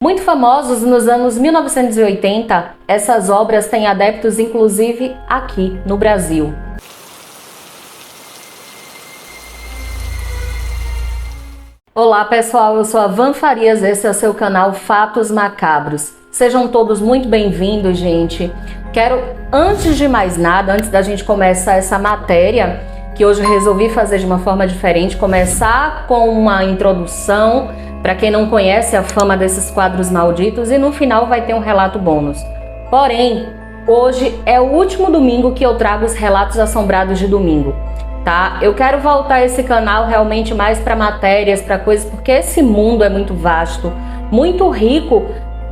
Muito famosos nos anos 1980, essas obras têm adeptos inclusive aqui no Brasil. Olá pessoal, eu sou a Van Farias, esse é o seu canal Fatos Macabros. Sejam todos muito bem-vindos, gente. Quero, antes de mais nada, antes da gente começar essa matéria, que hoje eu resolvi fazer de uma forma diferente, começar com uma introdução, para quem não conhece a fama desses quadros malditos, e no final vai ter um relato bônus. Porém, hoje é o último domingo que eu trago os relatos assombrados de domingo, tá? Eu quero voltar esse canal realmente mais para matérias, para coisas, porque esse mundo é muito vasto, muito rico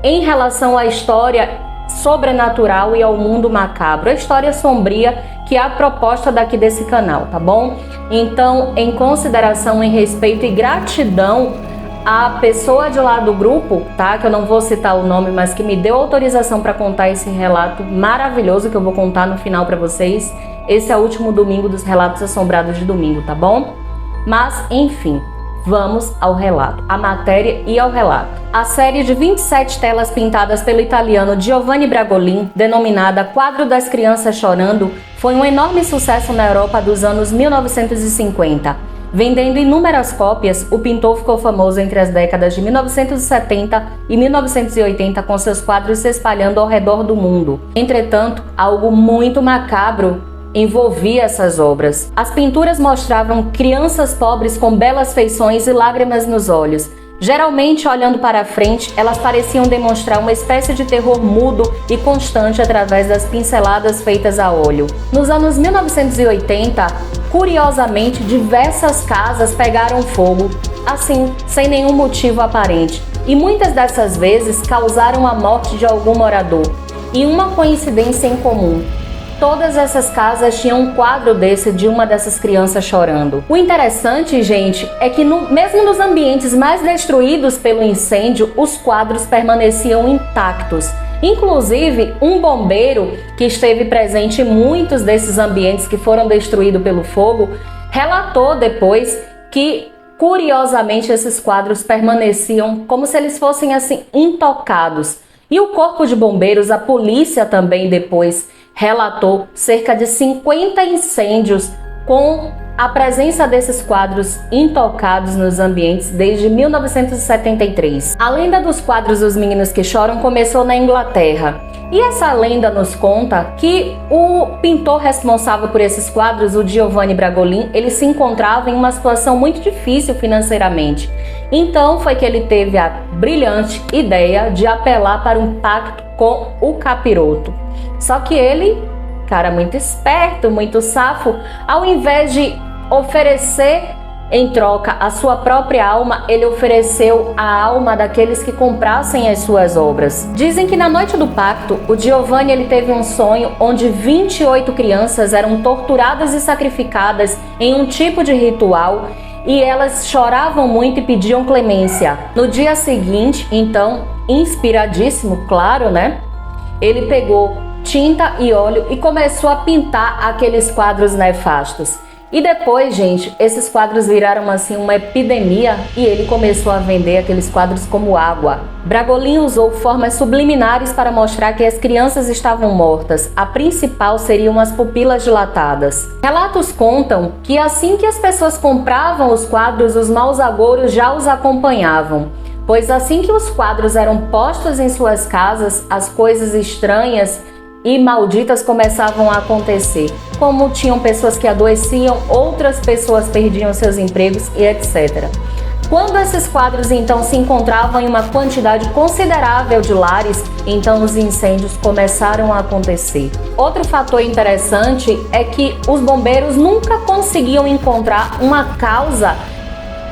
em relação à história sobrenatural e ao mundo macabro, a história sombria, que é a proposta daqui desse canal, tá bom? Então, em consideração, em respeito e gratidão a pessoa de lá do grupo, tá? Que eu não vou citar o nome, mas que me deu autorização para contar esse relato maravilhoso que eu vou contar no final para vocês. Esse é o último domingo dos relatos assombrados de domingo, tá bom? Mas, enfim, vamos ao relato, à matéria e ao relato. A série de 27 telas pintadas pelo italiano Giovanni Bragolin, denominada Quadro das Crianças Chorando, foi um enorme sucesso na Europa dos anos 1950. Vendendo inúmeras cópias, o pintor ficou famoso entre as décadas de 1970 e 1980, com seus quadros se espalhando ao redor do mundo. Entretanto, algo muito macabro envolvia essas obras. As pinturas mostravam crianças pobres com belas feições e lágrimas nos olhos. Geralmente, olhando para a frente, elas pareciam demonstrar uma espécie de terror mudo e constante através das pinceladas feitas a óleo. Nos anos 1980, curiosamente, diversas casas pegaram fogo, assim, sem nenhum motivo aparente, e muitas dessas vezes causaram a morte de algum morador. E uma coincidência em comum: todas essas casas tinham um quadro desse de uma dessas crianças chorando. O interessante, gente, é que mesmo nos ambientes mais destruídos pelo incêndio, os quadros permaneciam intactos. Inclusive, um bombeiro que esteve presente em muitos desses ambientes que foram destruídos pelo fogo, relatou depois que, curiosamente, esses quadros permaneciam como se eles fossem assim intocados. E o corpo de bombeiros, a polícia também depois relatou cerca de 50 incêndios com a presença desses quadros intocados nos ambientes desde 1973. A lenda dos quadros dos meninos que choram começou na Inglaterra. E essa lenda nos conta que o pintor responsável por esses quadros, o Giovanni Bragolin, ele se encontrava em uma situação muito difícil financeiramente. Então foi que ele teve a brilhante ideia de apelar para um pacto com o capiroto. Só que ele, cara muito esperto, muito safo, ao invés de oferecer em troca a sua própria alma, ele ofereceu a alma daqueles que comprassem as suas obras. Dizem que na noite do pacto, o Giovanni ele teve um sonho onde 28 crianças eram torturadas e sacrificadas em um tipo de ritual, e elas choravam muito e pediam clemência. No dia seguinte, então, inspiradíssimo, claro, né? Ele pegou tinta e óleo e começou a pintar aqueles quadros nefastos. E depois, gente, esses quadros viraram assim uma epidemia e ele começou a vender aqueles quadros como água. Bragolin usou formas subliminares para mostrar que as crianças estavam mortas. A principal seriam as pupilas dilatadas. Relatos contam que assim que as pessoas compravam os quadros, os maus agouros já os acompanhavam. Pois assim que os quadros eram postos em suas casas, as coisas estranhas e malditas começavam a acontecer. Como tinham pessoas que adoeciam, outras pessoas perdiam seus empregos e etc. Quando esses quadros então se encontravam em uma quantidade considerável de lares, então os incêndios começaram a acontecer. Outro fator interessante é que os bombeiros nunca conseguiam encontrar uma causa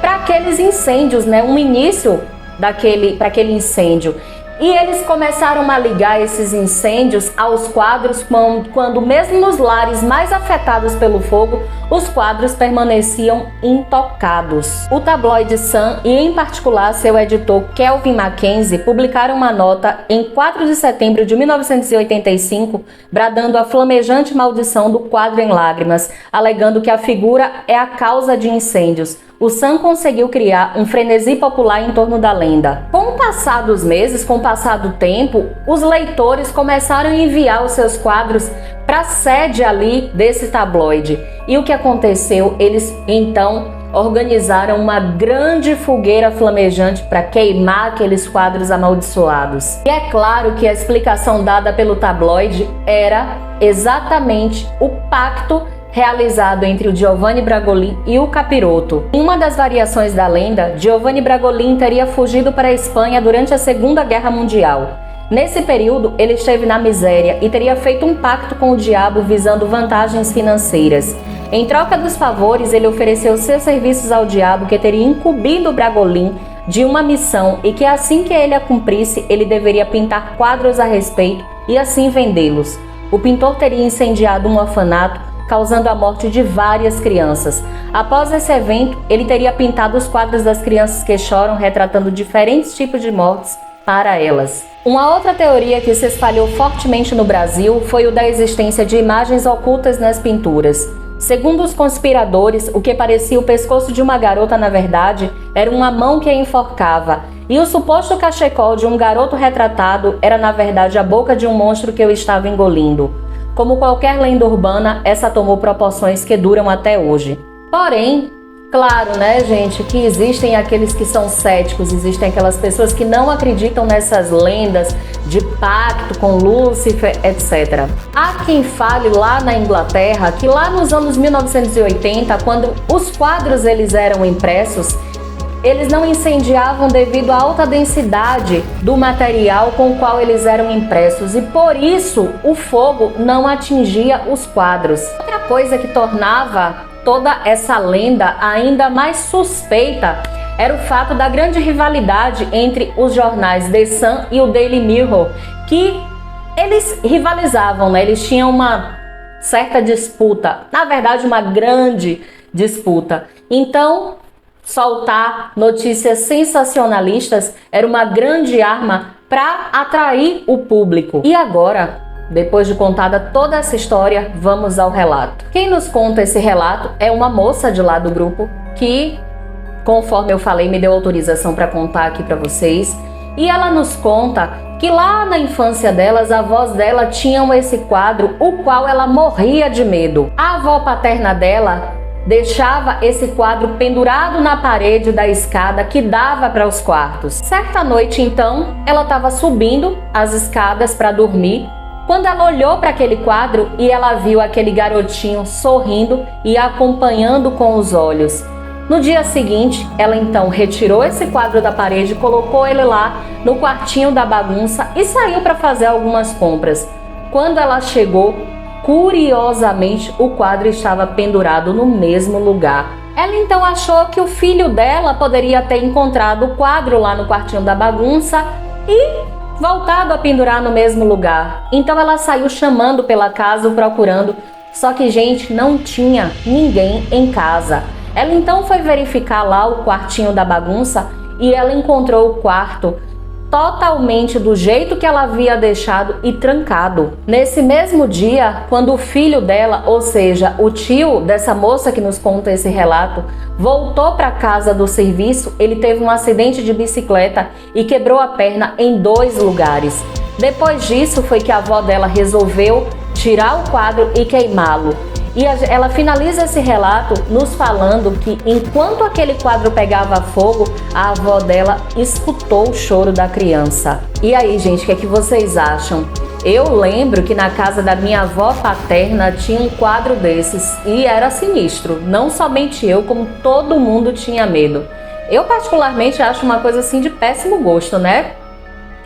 para aqueles incêndios, né? Um início para aquele incêndio. E eles começaram a ligar esses incêndios aos quadros quando mesmo nos lares mais afetados pelo fogo, os quadros permaneciam intocados. O tabloide Sun e em particular seu editor Kelvin Mackenzie publicaram uma nota em 4 de setembro de 1985, bradando a flamejante maldição do quadro em lágrimas, alegando que a figura é a causa de incêndios. o Sam conseguiu criar um frenesi popular em torno da lenda. Com o passar dos meses, com o passar do tempo, os leitores começaram a enviar os seus quadros para a sede ali desse tabloide. E o que aconteceu? Eles então organizaram uma grande fogueira flamejante para queimar aqueles quadros amaldiçoados. E é claro que a explicação dada pelo tabloide era exatamente o pacto realizado entre o Giovanni Bragolin e o Capiroto. Em uma das variações da lenda, Giovanni Bragolin teria fugido para a Espanha durante a Segunda Guerra Mundial. Nesse período, ele esteve na miséria e teria feito um pacto com o diabo visando vantagens financeiras. Em troca dos favores, ele ofereceu seus serviços ao diabo, que teria incumbido Bragolin de uma missão e que assim que ele a cumprisse, ele deveria pintar quadros a respeito e assim vendê-los. O pintor teria incendiado um orfanato, causando a morte de várias crianças. Após esse evento, ele teria pintado os quadros das crianças que choram, retratando diferentes tipos de mortes para elas. Uma outra teoria que se espalhou fortemente no Brasil foi o da existência de imagens ocultas nas pinturas. Segundo os conspiradores, o que parecia o pescoço de uma garota, na verdade, era uma mão que a enforcava, e o suposto cachecol de um garoto retratado era, na verdade, a boca de um monstro que eu estava engolindo. Como qualquer lenda urbana, essa tomou proporções que duram até hoje. Porém, claro, né, gente, que existem aqueles que são céticos, existem aquelas pessoas que não acreditam nessas lendas de pacto com Lúcifer, etc. Há quem fale lá na Inglaterra que lá nos anos 1980, quando os quadros eles eram impressos, eles não incendiavam devido à alta densidade do material com o qual eles eram impressos e por isso o fogo não atingia os quadros. Outra coisa que tornava toda essa lenda ainda mais suspeita era o fato da grande rivalidade entre os jornais The Sun e o Daily Mirror, que eles rivalizavam, né? Eles tinham uma certa disputa, na verdade uma grande disputa. Então, soltar notícias sensacionalistas era uma grande arma para atrair o público. E agora, depois de contada toda essa história, vamos ao relato. Quem nos conta esse relato é uma moça de lá do grupo que, conforme eu falei, me deu autorização para contar aqui para vocês. E ela nos conta que lá na infância delas, a avós dela tinham esse quadro, o qual ela morria de medo. A avó paterna dela deixava esse quadro pendurado na parede da escada que dava para os quartos. Certa noite, então, ela estava subindo as escadas para dormir, quando ela olhou para aquele quadro e ela viu aquele garotinho sorrindo e acompanhando com os olhos. No dia seguinte, ela então retirou esse quadro da parede, colocou ele lá no quartinho da bagunça e saiu para fazer algumas compras. Quando ela chegou, curiosamente, o quadro estava pendurado no mesmo lugar. Ela então achou que o filho dela poderia ter encontrado o quadro lá no quartinho da bagunça e voltado a pendurar no mesmo lugar. Então ela saiu chamando pela casa, procurando, só que, gente, não tinha ninguém em casa. Ela então foi verificar lá o quartinho da bagunça e ela encontrou o quarto totalmente do jeito que ela havia deixado e trancado. Nesse mesmo dia, quando o filho dela, ou seja, o tio dessa moça que nos conta esse relato, voltou para casa do serviço, ele teve um acidente de bicicleta e quebrou a perna em 2 lugares. Depois disso foi que a avó dela resolveu tirar o quadro e queimá-lo. E ela finaliza esse relato nos falando que enquanto aquele quadro pegava fogo, a avó dela escutou o choro da criança. E aí, gente, o que é que vocês acham? Eu lembro que na casa da minha avó paterna tinha um quadro desses e era sinistro. Não somente eu, como todo mundo tinha medo. Eu particularmente acho uma coisa assim de péssimo gosto, né?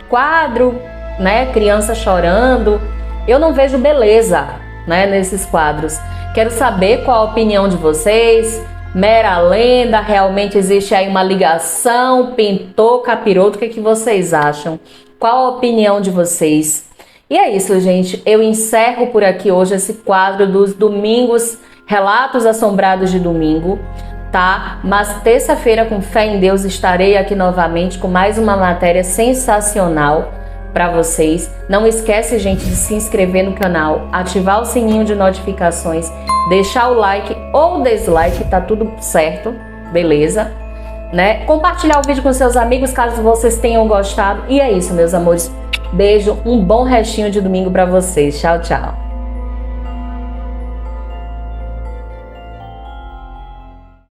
Quadro, né? Criança chorando. Eu não vejo beleza, né, nesses quadros. Quero saber qual a opinião de vocês. Mera lenda? Realmente existe aí uma ligação? Pintor, capiroto? O que é que vocês acham? Qual a opinião de vocês? E é isso, gente. Eu encerro por aqui hoje esse quadro dos domingos, Relatos Assombrados de Domingo, tá? Mas terça-feira, com fé em Deus, estarei aqui novamente com mais uma matéria sensacional para vocês. Não esquece, gente, de se inscrever no canal, ativar o sininho de notificações, deixar o like ou dislike, tá tudo certo. beleza? Né? Compartilhar o vídeo com seus amigos caso vocês tenham gostado. E é isso, meus amores. Beijo, um bom restinho de domingo para vocês. Tchau, tchau.